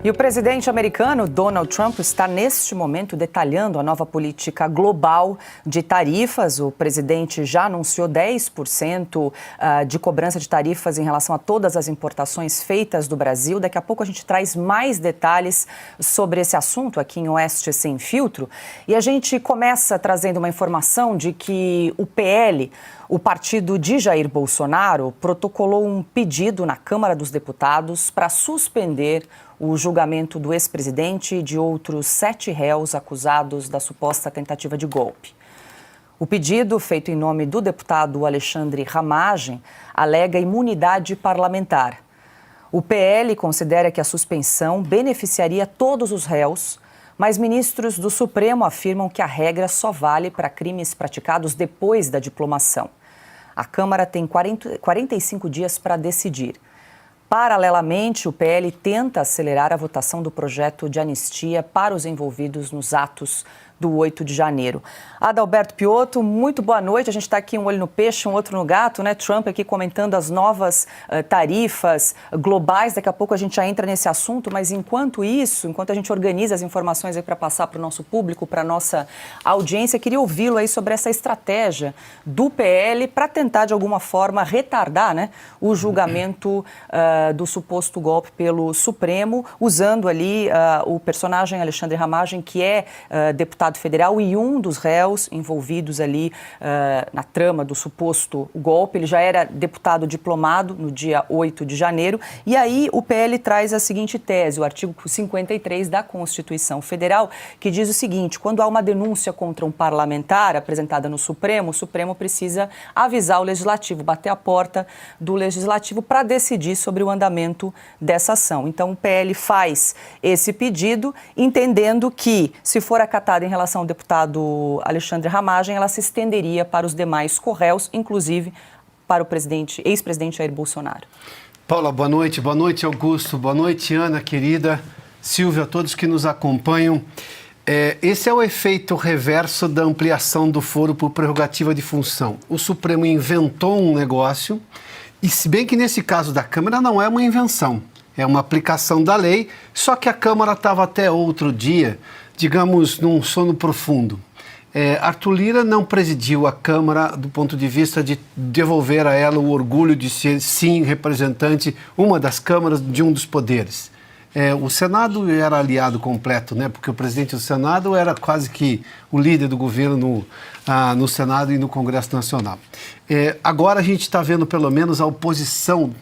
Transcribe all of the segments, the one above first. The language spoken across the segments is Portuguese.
E o presidente americano Donald Trump está neste momento detalhando a nova política global de tarifas. O presidente já anunciou 10% de cobrança de tarifas em relação a todas as importações feitas do Brasil. Daqui a pouco a gente traz mais detalhes sobre esse assunto aqui em Oeste Sem Filtro. E a gente começa trazendo uma informação de que o PL, o partido de Jair Bolsonaro, protocolou um pedido na Câmara dos Deputados para suspender o julgamento do ex-presidente e de outros 7 réus acusados da suposta tentativa de golpe. O pedido, feito em nome do deputado Alexandre Ramagem, alega imunidade parlamentar. O PL considera que a suspensão beneficiaria todos os réus, mas ministros do Supremo afirmam que a regra só vale para crimes praticados depois da diplomação. A Câmara tem 45 dias para decidir. Paralelamente, o PL tenta acelerar a votação do projeto de anistia para os envolvidos nos atos do 8 de janeiro. Adalberto Piotto, muito boa noite. A gente está aqui um olho no peixe, um outro no gato, né? Trump aqui comentando as novas tarifas globais. Daqui a pouco a gente já entra nesse assunto, mas enquanto isso, enquanto a gente organiza as informações aí para passar para o nosso público, para a nossa audiência, queria ouvi-lo aí sobre essa estratégia do PL para tentar, de alguma forma, retardar, né, o julgamento do suposto golpe pelo Supremo, usando ali o personagem Alexandre Ramagem, que é deputado federal e um dos réus envolvidos ali na trama do suposto golpe. Ele já era deputado diplomado no dia 8 de janeiro. E aí o PL traz a seguinte tese, o artigo 53 da Constituição Federal, que diz o seguinte: quando há uma denúncia contra um parlamentar apresentada no Supremo, o Supremo precisa avisar o Legislativo, bater a porta do Legislativo para decidir sobre o andamento dessa ação. Então o PL faz esse pedido, entendendo que, se for acatada em relação ao deputado Alexandre Ramagem, ela se estenderia para os demais corréus, inclusive para o ex-presidente Jair Bolsonaro. Paula, boa noite. Boa noite, Augusto. Boa noite, Ana, querida. Silvia, a todos que nos acompanham. Esse é o efeito reverso da ampliação do foro por prerrogativa de função. O Supremo inventou um negócio, e se bem que nesse caso da Câmara não é uma invenção, é uma aplicação da lei, só que a Câmara estava até outro dia, digamos, num sono profundo. Arthur Lira não presidiu a Câmara do ponto de vista de devolver a ela o orgulho de ser, sim, representante, uma das câmaras de um dos poderes. O Senado era aliado completo, né? Porque o presidente do Senado era quase que o líder do governo no Senado e no Congresso Nacional. Agora a gente está vendo, pelo menos, a oposição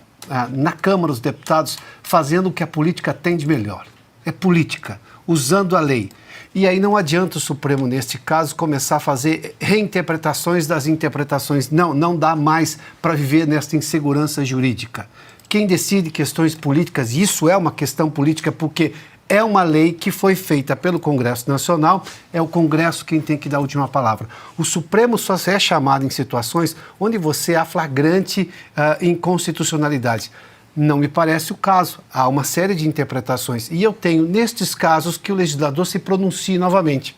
na Câmara dos Deputados fazendo o que a política tem de melhor. É política, usando a lei. E aí não adianta o Supremo, neste caso, começar a fazer reinterpretações das interpretações. Não dá mais para viver nesta insegurança jurídica. Quem decide questões políticas, isso é uma questão política porque é uma lei que foi feita pelo Congresso Nacional, é o Congresso quem tem que dar a última palavra. O Supremo só é chamado em situações onde você há flagrante inconstitucionalidade. Não me parece o caso. Há uma série de interpretações. E eu tenho, nestes casos, que o legislador se pronuncie novamente.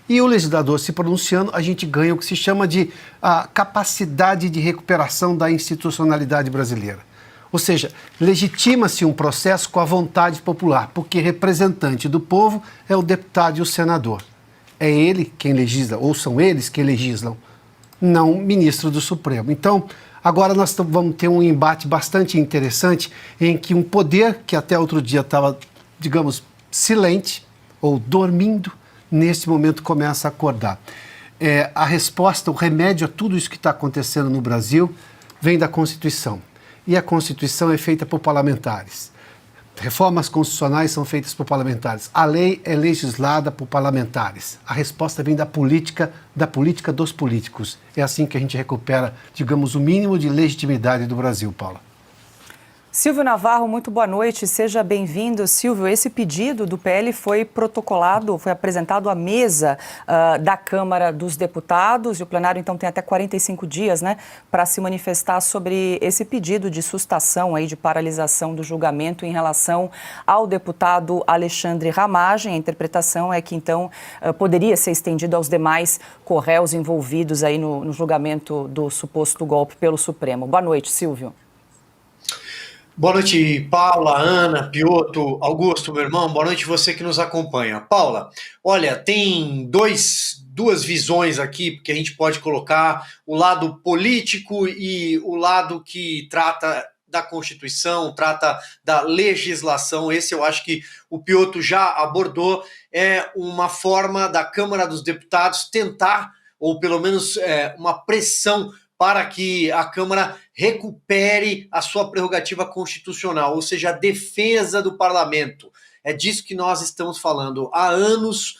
E o legislador se pronunciando, a gente ganha o que se chama de capacidade de recuperação da institucionalidade brasileira. Ou seja, legitima-se um processo com a vontade popular, porque representante do povo é o deputado e o senador. É ele quem legisla, ou são eles quem legislam, não o ministro do Supremo. Então, agora nós vamos ter um embate bastante interessante em que um poder que até outro dia estava, digamos, silente ou dormindo, nesse momento começa a acordar. A resposta, o remédio a tudo isso que está acontecendo no Brasil vem da Constituição. E a Constituição é feita por parlamentares. Reformas constitucionais são feitas por parlamentares. A lei é legislada por parlamentares. A resposta vem da política dos políticos. É assim que a gente recupera, digamos, o mínimo de legitimidade do Brasil, Paula. Silvio Navarro, muito boa noite, seja bem-vindo. Silvio, esse pedido do PL foi protocolado, foi apresentado à mesa da Câmara dos Deputados, e o plenário então tem até 45 dias, né, para se manifestar sobre esse pedido de sustação, aí, de paralisação do julgamento em relação ao deputado Alexandre Ramagem. A interpretação é que então poderia ser estendido aos demais corréus envolvidos aí no julgamento do suposto golpe pelo Supremo. Boa noite, Silvio. Boa noite, Paula, Ana, Pioto, Augusto, meu irmão. Boa noite você que nos acompanha. Paula, olha, tem duas visões aqui que a gente pode colocar: o lado político e o lado que trata da Constituição, trata da legislação. Esse eu acho que o Pioto já abordou. É uma forma da Câmara dos Deputados tentar, ou pelo menos uma pressão para que a Câmara recupere a sua prerrogativa constitucional, ou seja, a defesa do parlamento. É disso que nós estamos falando há anos.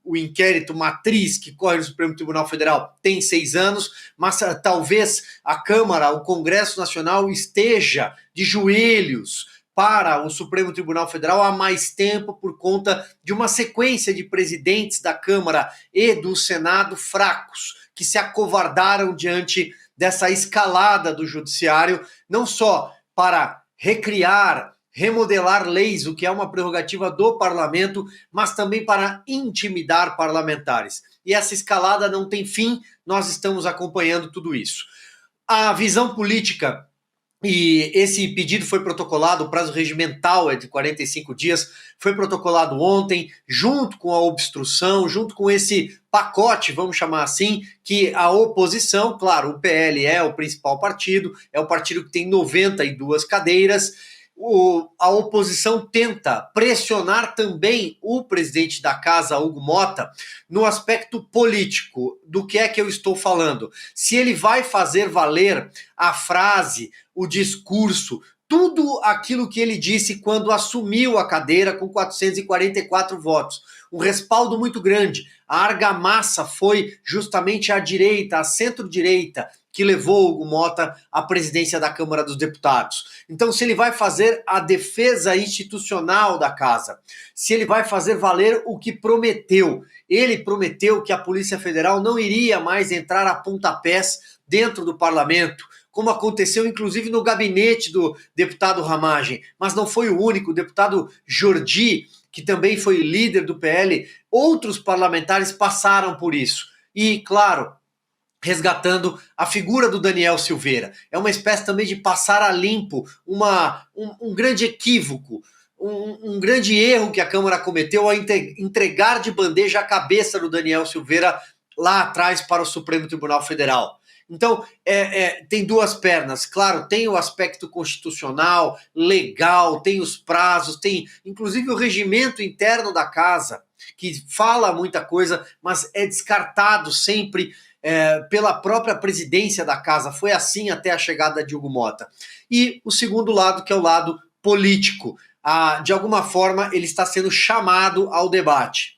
O inquérito matriz que corre no Supremo Tribunal Federal tem 6 anos, mas talvez a Câmara, o Congresso Nacional esteja de joelhos para o Supremo Tribunal Federal há mais tempo por conta de uma sequência de presidentes da Câmara e do Senado fracos, que se acovardaram diante dessa escalada do judiciário, não só para recriar, remodelar leis, o que é uma prerrogativa do parlamento, mas também para intimidar parlamentares. E essa escalada não tem fim, nós estamos acompanhando tudo isso. A visão política, e esse pedido foi protocolado, o prazo regimental é de 45 dias, foi protocolado ontem, junto com a obstrução, junto com esse pacote, vamos chamar assim, que a oposição, claro, o PL é o principal partido, é o partido que tem 92 cadeiras, a oposição tenta pressionar também o presidente da casa, Hugo Motta, no aspecto político. Do que é que eu estou falando? Se ele vai fazer valer a frase, o discurso, tudo aquilo que ele disse quando assumiu a cadeira com 444 votos. Um respaldo muito grande. A argamassa foi justamente a direita, a centro-direita, que levou Hugo Motta à presidência da Câmara dos Deputados. Então, se ele vai fazer a defesa institucional da casa, se ele vai fazer valer o que prometeu, ele prometeu que a Polícia Federal não iria mais entrar a pontapés dentro do parlamento, como aconteceu inclusive no gabinete do deputado Ramagem, mas não foi o único. O deputado Jordi, que também foi líder do PL, outros parlamentares passaram por isso. E, claro, resgatando a figura do Daniel Silveira. É uma espécie também de passar a limpo um grande equívoco, um grande erro que a Câmara cometeu ao entregar de bandeja a cabeça do Daniel Silveira lá atrás para o Supremo Tribunal Federal. Então, tem duas pernas. Claro, tem o aspecto constitucional, legal, tem os prazos, tem inclusive o regimento interno da casa, que fala muita coisa, mas é descartado sempre pela própria presidência da casa. Foi assim até a chegada de Hugo Motta. E o segundo lado, que é o lado político. De alguma forma, ele está sendo chamado ao debate.